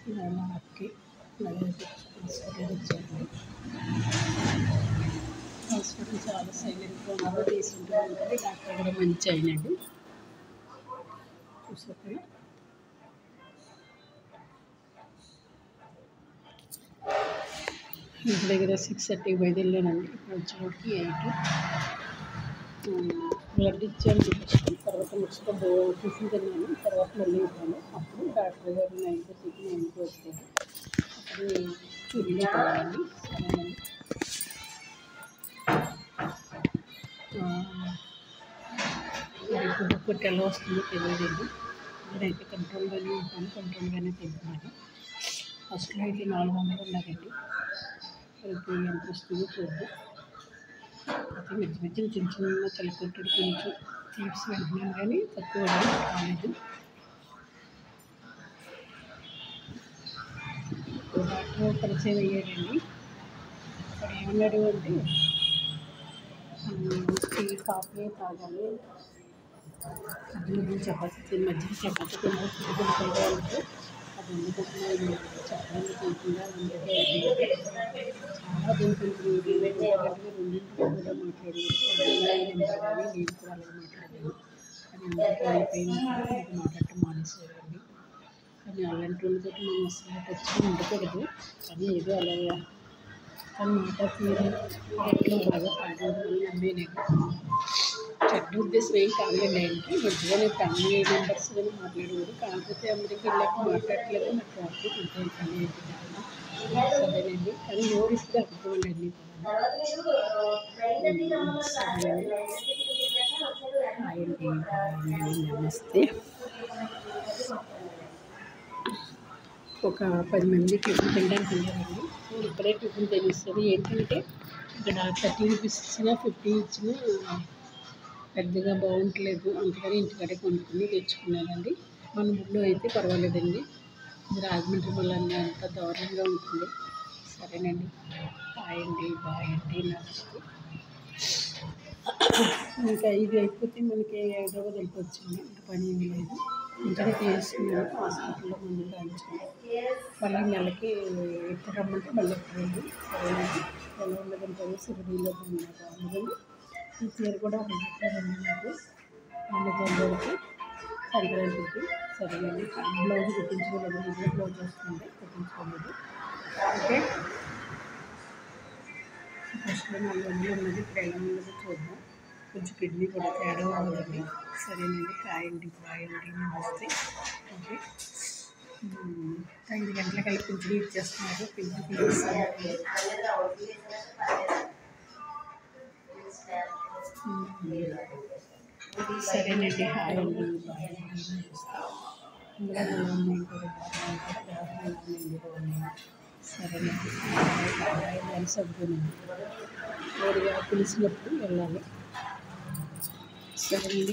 ఇవాళ అక్కి హాస్పిటల్కి వచ్చాను. హాస్పిటల్ చాలా సైలెంట్గా ఉన్నారు, డీసెంట్గా ఉంటుంది. డాక్టర్ కూడా మంచి అయినండి. చూసారు ఇంటి దగ్గర 6:30 బయలుదేరానండి. ఇప్పుడు వచ్చేటికి 8. బ్లడ్ ఇచ్చాను, చూపించాను. తర్వాత నెక్స్ట్ టిఫిన్ తిన్నాను. తర్వాత మళ్ళీ ఇవ్వాలి. అప్పుడు డాక్టర్ గారు 9:30కి 9కి వస్తారు. అప్పుడు చూపించుకోవాలండి. సరేనండి. మరి ఇప్పుడు ఎలా వస్తుందో తెలియదండి. నేనైతే కంట్రోల్గానే ఉంటాను, కంట్రోల్గానే తింటున్నాను. ఫస్ట్లో అయితే 400 ఉన్నారండి. ఇప్పుడు ఎంత వస్తుందో చూద్దాం. అయితే మధ్య మధ్యలో చిన్న చిన్న తలకొట్టుడు కొంచెం తీప్స్ వెళ్తున్నాను, కానీ తక్కువ కాలేదు. డాక్టర్ పరిచయం అయ్యాడండి. అక్కడ ఏమన్నాడు అంటే టీ కాఫీ తాగాలి, మధ్య చపాతీ తినకుండా అది ఎందుకంటే చెప్పడానికి తింటుందా అందుకే చాలా తింటుంది. రెండింటికి కూడా మాట్లాడాను. కానీ నేను కూడా అలాగే మాట్లాడాను. కానీ అందరికీ అయిపోయింది మాట్లాడటం మానేసేవాడిని. కానీ అలాంటి వాళ్ళతో మనం అసలు టచ్ ఉండకూడదు. కానీ ఏదో అలాగా కానీ మాట తీరు ఎట్లా బాగా పాడేది నమ్మేనే. చెడ్డ ఉద్దేశం ఏం కాదులేండి. ఆయనకి మంచిగానే ఫ్యామిలీ మెంబర్స్ కానీ మాట్లాడేవాడు. కాకపోతే అందరికీ వెళ్ళాక మాట్లాడట్లేదు. నాకు వాటికి కొంచెం పని అయిపోయింది. సరేనండి. కానీ నోరిస్తే అర్థమండి అన్నీ కూడా. నమస్తే. ఒక 10 మంది టిఫిన్ తినడానికి వెళ్ళారండి. ఇక్కడే టిఫిన్ తినేస్తుంది. ఏంటంటే ఇక్కడ 30 రూపీస్ ఇచ్చినా 50 ఇచ్చినా పెద్దగా బాగుంటలేదు. అందుకని ఇంటికాడే కొనుక్కుని తెచ్చుకున్నానండి. మన ఊళ్ళో అయితే పర్వాలేదండి. ఇది రాజమండ్రి వల్ల అంత దారుణంగా ఉంటుంది. సరేనండి. బాయ్ అండి. నమస్తే. ఇంకా ఇది అయిపోతే మనకి హైదరాబాద్ వెళ్ళిపోవచ్చండి. ఇంకా పని ఏమీ లేదు. ఇంటికి తీసుకున్నాను. హాస్పిటల్లో మందులు రాయించుకున్నాను. మళ్ళీ నెలకి ఎప్పుడు రమ్మంటే మళ్ళీ ఎప్పుడు వెళ్ళి. సరేనండి. ఎలా ఉండదంటారు సిరిడీలో బాగుండదండి. ఈ చీర కూడా పెట్టారండి నాకు 2 జనవరికి సంక్రాంతికి. సరేనండి. బ్లౌజ్ కుట్టించుకోలేదు. ఇదే బ్లౌజ్ వస్తుంది, కుట్టించుకోలేదు. ఓకే. ఫస్ట్లో 400 ఉన్నది, ఇప్పుడు ఎలా ఉన్నదో చూద్దాం. కొంచెం కిడ్నీ కూడా తేడా ఉన్నదండి. సరేనండి. బాయ్ అండి. నమస్తే. ఓకే. 5 గంటలకల్లా పింఛన్ ఇచ్చేస్తున్నారు. పింఛన్ తీసుకోవాలి. సరేనండి. హాయ్ అండి. బాయ్ అండి. సరేనండి. బాయ్. సబ్బునండి. వేరుగా పిలిచినప్పుడు వెళ్ళాలి. సరేనండి.